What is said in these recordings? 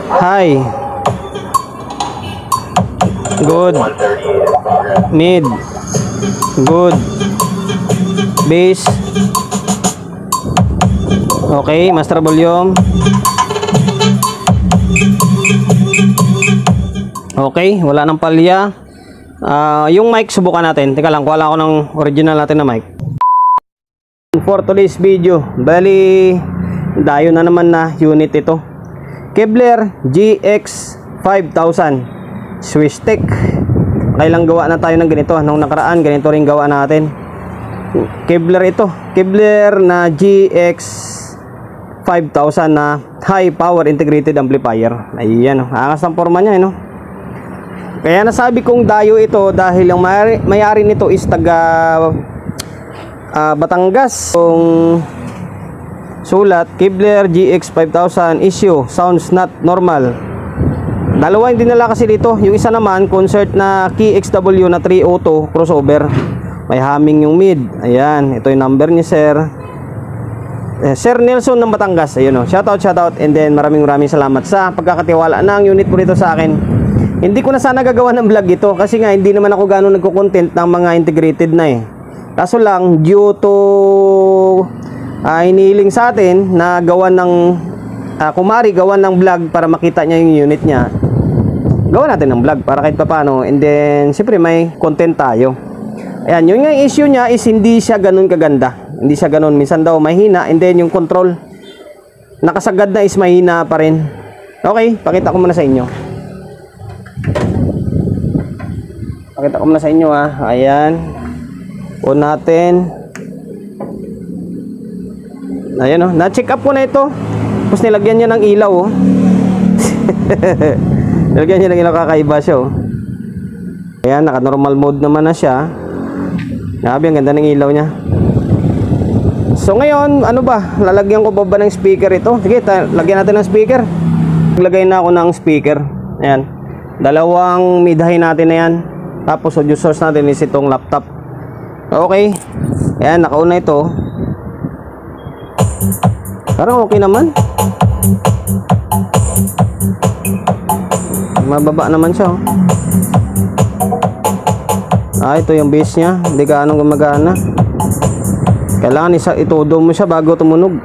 High. Good. Mid. Good. Bass. Okay, master volume. Okay, wala nang palya. Yung mic subukan natin. Teka lang, kuha ako ng original natin na mic. For today's video, bali dayo na naman na unit ito. Kevlar GX5000 Swiss Tech. Kailang gawa na tayo ng ganito. Nung nakaraan, ganito rin gawa natin. Kevlar ito. Kevlar na GX5000 na high power integrated amplifier. Ayan, angas ng forma niya, no? Kaya nasabi kong dayo ito dahil ang may-ari nito is taga Batangas. Kung sulat, Kevlar GX5000 issue, sounds not normal. Dalawa yung dinala kasi dito. Yung isa naman, concert na Key XW na 302 crossover. May humming yung mid. Ayan, ito yung number ni Sir. Sir Nelson ng Batangas. Ayun, oh. Shoutout. And then maraming salamat sa pagkakatiwala ng unit po dito sa akin. Hindi ko na sana gagawa ng vlog ito kasi nga hindi naman ako gano'ng nagko-content ng mga integrated na eh. Kaso lang due to inihiling sa atin na gawa ng kumari gawa ng vlog para makita niya yung unit niya. Gawa natin ng vlog para kahit papaano, and then siyempre may content tayo. Ayan, yung issue niya is hindi siya ganoon kaganda. Hindi siya ganoon, minsan daw mahina, and then yung control nakasagad na is mahina pa rin. Okay, pakita ko muna sa inyo. Pakita ko muna sa inyo Ayan. On natin. Ayan, na-check up ko na ito. Tapos nilagyan niya ng ilaw Nilagyan niya ng ilaw, kakaiba siya Ayan, naka-normal mode naman na siya. Grabe, ang ganda ng ilaw niya. So ngayon, ano ba? Lalagyan ko ba ng speaker ito? Sige, lagyan natin ng speaker. Naglagay na ako ng speaker. Ayan. Dalawang mid-high natin na yan. Tapos audio source natin is itong laptop. Okay. Ayan, nakauna ito. Parang okay naman. Mababa naman siya ito yung bass nya. Hindi gaano gumagana. Kailangan itudo mo siya bago tumunog.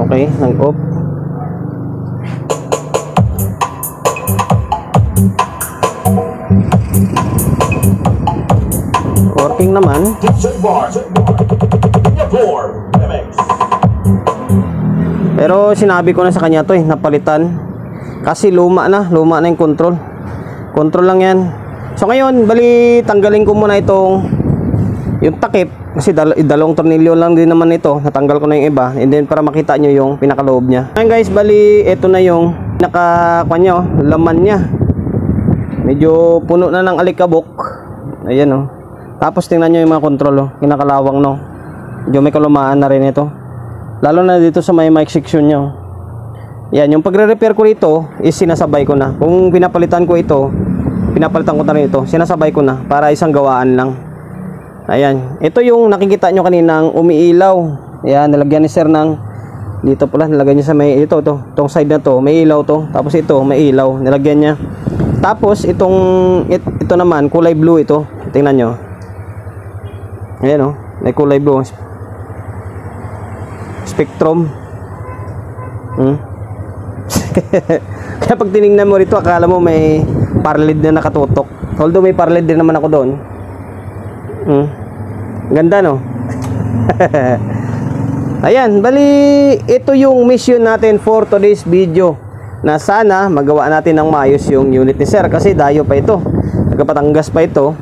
Okay, nag-off. Working naman. Pero sinabi ko na sa kanya to napalitan. Kasi luma na yung control. Control lang yan. So ngayon, bali tanggalin ko muna itong yung takip. Kasi dalawang tornilyo lang din naman ito. Natanggal ko na yung iba. And then para makita nyo yung pinakaloob niya. Ngayon guys, bali ito na yung laman niya. Medyo puno na ng alikabok. Ayan Tapos tingnan nyo yung mga control kinakalawang Medyo may kalumaan na rin ito. Lalo na dito sa may mic section nyo. Yan, yung pagre-repair ko dito is sinasabay ko na. Kung pinapalitan ko na rin ito, sinasabay ko na para isang gawaan lang. Ayan, ito yung nakikita nyo kaninang umiilaw. Ayan, nalagyan ni Sir ng dito pala, nilagyan niya sa may itong side na to, may ilaw to. Tapos ito, may ilaw, nilagyan niya. Tapos ito naman, kulay blue ito. Tingnan nyo. Ayan may kulay blue. Spectrum. Kaya pag tinignan mo rito, akala mo may parlid na nakatutok. Although may parlid din naman ako doon. Ganda Ayan, bali ito yung mission natin for today's video. Na sana magawa natin ng maayos yung unit ni Sir. Kasi dayo pa ito, nagpatangas pa ito.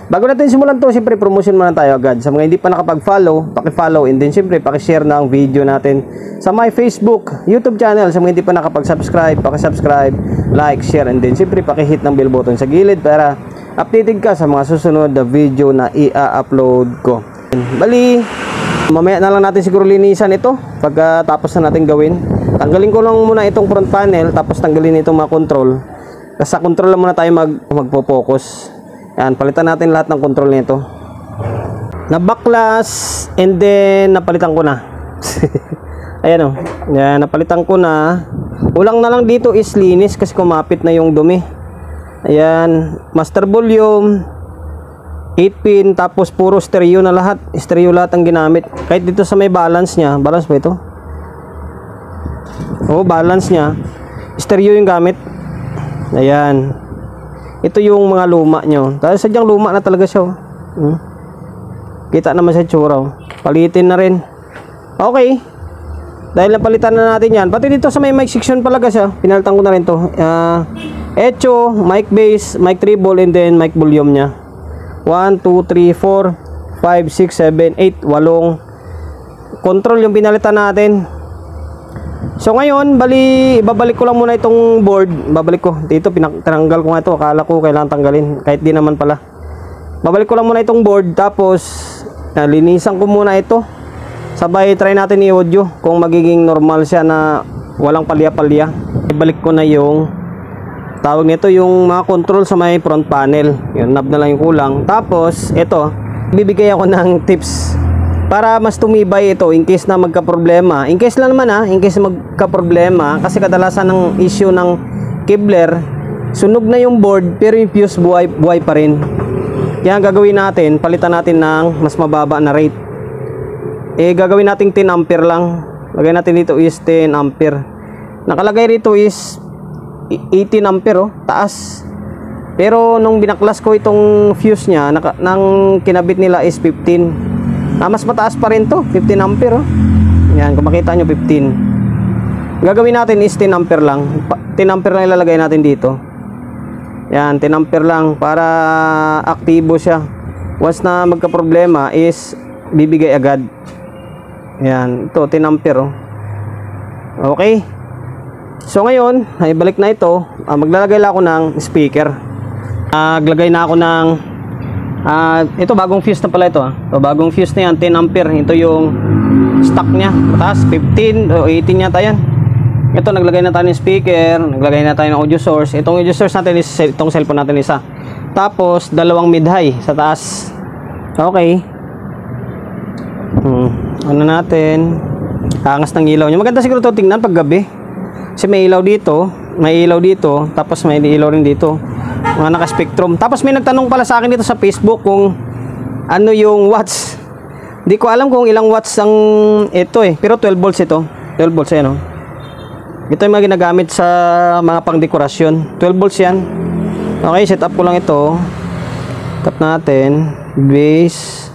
Bago natin simulan to, siyempre promotion muna tayo agad. Sa mga hindi pa nakapag-follow, paki-follow, and then siyempre paki-share na ang video natin sa my Facebook, YouTube channel. Sa mga hindi pa nakapag-subscribe, paki-subscribe, like, share, and then siyempre paki-hit ng bell button sa gilid para updated ka sa mga susunod na video na i-upload ko. Bali, mamaya na lang natin siguro linisan ito pagkatapos na natin gawin. Tanggalin ko lang muna itong front panel, tapos tanggalin itong mga control. Kasi sa control lang muna tayo magpo-focus. Yan, palitan natin lahat ng control nito. Na backlash, and then napalitan ko na. Ayan o. Yan, napalitan ko na. Kulang na lang dito is linis kasi kumapit na yung dumi. Ayan, master volume 8 pin, tapos puro stereo na lahat. Stereo lahat ang ginamit. Kahit dito sa may balance nya. Balance ba ito? Oo, balance nya. Stereo yung gamit. Ayan. Ito yung mga luma nyo. Dahil sadyang luma na talaga siya. Kita naman sa tsura. Palitin na rin. Okay. Dahil napalitan na natin yan. Pati dito sa may mic section palaga siya. Pinalitan ko na rin to. Echo, mic bass, mic treble, and then mic volume nya. 1, 2, 3, 4, 5, 6, 7, 8, 8 control yung pinalitan natin. So ngayon, ibabalik ko lang muna itong board. Babalik ko. Dito, tinanggal ko nga ito. Akala ko kailangan tanggalin. Kahit di naman pala. Babalik ko lang muna itong board. Tapos, linisan ko muna ito. Sabay, try natin i-audio kung magiging normal siya na walang palya-palya. Ibalik ko na yung tawag nito, yung mga control sa may front panel. Yung knob na lang yung kulang. Tapos, ito, bibigay ako ng tips para mas tumibay ito in case na magka-problema. In case lang naman in case magka-problema, kasi kadalasan ng issue ng Kevlar, sunog na yung board pero yung fuse buhay pa rin. Kaya gagawin natin, palitan natin ng mas mababa na rate. Gagawin natin 10 ampere lang. Lagay natin dito is 10 ampere. Nakalagay rito is 18 ampere, taas. Pero nung binaklas ko itong fuse nya, nang kinabit nila is 15. Mas mataas pa rin to, 15 ampere. Yan, kung makita nyo 15. Gagawin natin is 10 ampere lang. 10 ampere lang ilalagay natin dito. Yan, 10 ampere lang para aktibo siya. Once na magka-problema is bibigay agad. Yan, ito 10 ampere. Okay. So ngayon, ay balik na ito. Maglalagay lang ako ng speaker. Naglagay na ako ng ito bagong fuse na pala ito. So, bagong fuse na yan, 10 ampere. Ito yung stock nya. Mataas 15 o 18 yata yan. Ito, naglagay na tayo ng speaker, naglagay na tayo ng audio source. Itong audio source natin is itong cellphone natin isa. Tapos dalawang mid-high sa taas. Okay. Ano natin? Angas ng ilaw niya. Maganda siguro ito tingnan pag gabi. Kasi may ilaw dito, tapos may ilaw rin dito. Mga naka-spectrum. Tapos may nagtanong pala sa akin dito sa Facebook kung ano yung watts. Hindi ko alam kung ilang watts ang ito pero 12 volts ito. 12 volts yan Ito yung mga ginagamit sa mga pang-dekorasyon. 12 volts yan. Okay, set up ko lang ito. Tap natin. Bass.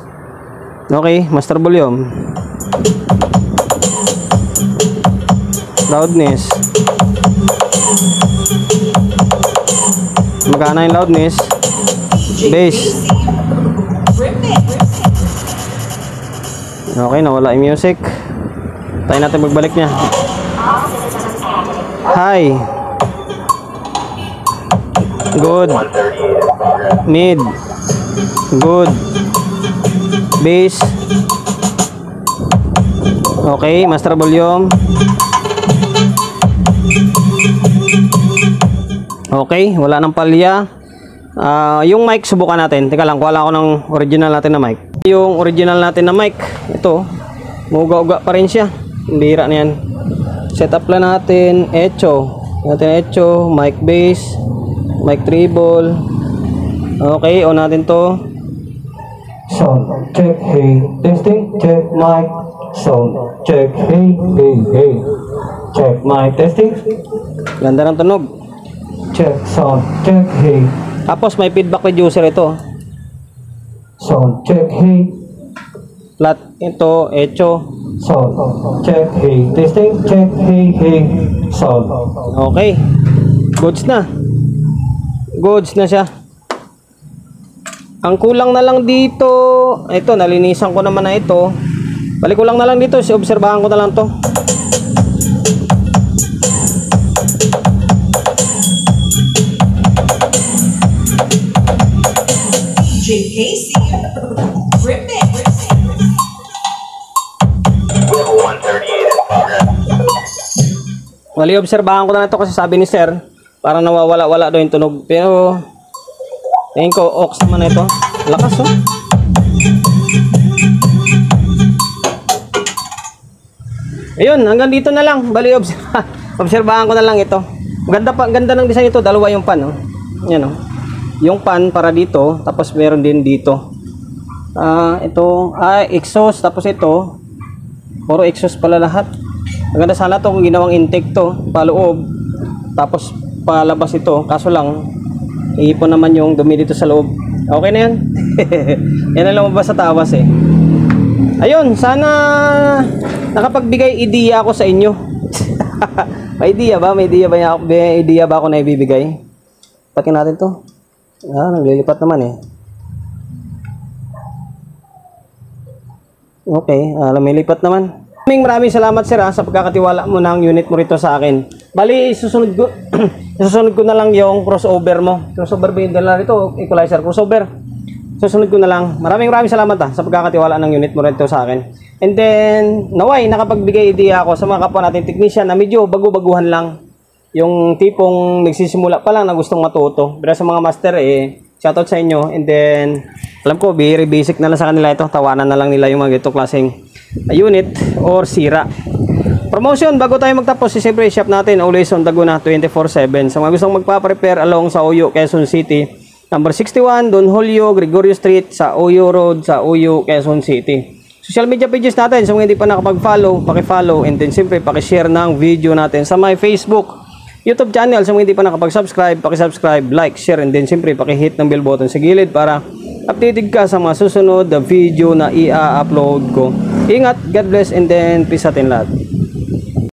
Okay, master volume. Loudness. Magkana yung loudness. Bass. Okay, nawala yung music. Tayo natin magbalik niya. High. Good. Mid. Good. Bass. Okay, master volume. Okay, wala nang palya. Yung mic subukan natin. Teka lang, kuha lang ako ng original natin na mic. Yung original natin na mic, ito, muga-uga pa rin siya. Bira na yan. Setup lang natin, echo, mic bass, mic treble. Okay, on natin to. Sound check, hey, testing, check mic. Sound check, hey, hey, hey. Check mic, testing. Ganda ng tunog. Check, sound check, hey. Tapos may feedback reducer ito. Sound check, hey. Flat ito, echo. Sound check, hey. Testing, check, hey, hey. Sound. Okay. Goods na. Goods na siya. Ang kulang na lang dito, ito, nalinisan ko naman na ito. Balik ko lang na lang dito, obserbahan ko na lang to. JKC, rip it. Wali, obserbahan ko na ito kasi sabi ni sir, parang nawawala-wala daw yung tunog. Pero, tingin ko, ox naman na ito. Lakas Ayun, hanggang dito na lang. Bali, obserbahan ko na lang ito. Ganda ng design ito. Dalawa yung pan, oh. Yan, oh. Yung pan para dito, tapos meron din dito. Ito, exhaust, tapos ito, puro exhaust pala lahat. Maganda sana to kung ginawang intake to, paloob, tapos palabas ito. Kaso lang, iipon naman yung dumi dito sa loob. Okay na yan. Yan ang lumabas sa tawas eh. Ayun, sana nakapagbigay ideya ako sa inyo. May ideya ba? May ideya ba ako na ibibigay? Patin natin to. Naglilipat naman eh. Okay, lumilipat naman. Maraming salamat sir sa pagkakatiwala mo ng unit mo rito sa akin. Bali, susunod ko na lang yung crossover mo. Crossover ba yung dala rito? Equalizer, crossover. Susunod ko na lang. Maraming salamat sa pagkakatiwala ng unit mo rito sa akin. And then, naway, nakapagbigay ideya ako sa mga kapwa natin technician na medyo bago-baguhan lang. Yung tipong nagsisimula pa lang na gustong matuto. Pero sa mga master shoutout sa inyo. And then, alam ko, very basic na lang sa kanila ito. Tawanan na lang nila yung mga ganitong klaseng unit or sira. Promotion, bago tayo magtapos, siyempre shop natin always on Laguna 24/7. Sa mga gustong magpa-prepare along sa Oyo, Quezon City, number 61, Don Julio, Gregorio Street, sa Oyo Road, sa Oyo, Quezon City. Social media pages natin, sa mga hindi pa nakapag-follow, paki-follow, and then siyempre paki-share ng video natin sa my Facebook, YouTube channel. Sa mga hindi pa nakapag-subscribe, paki-subscribe, like, share, and then siyempre paki-hit ng bell button sa gilid para updated ka sa mga susunod na video na i-upload ko. Ingat, God bless, and then peace sa atin lahat.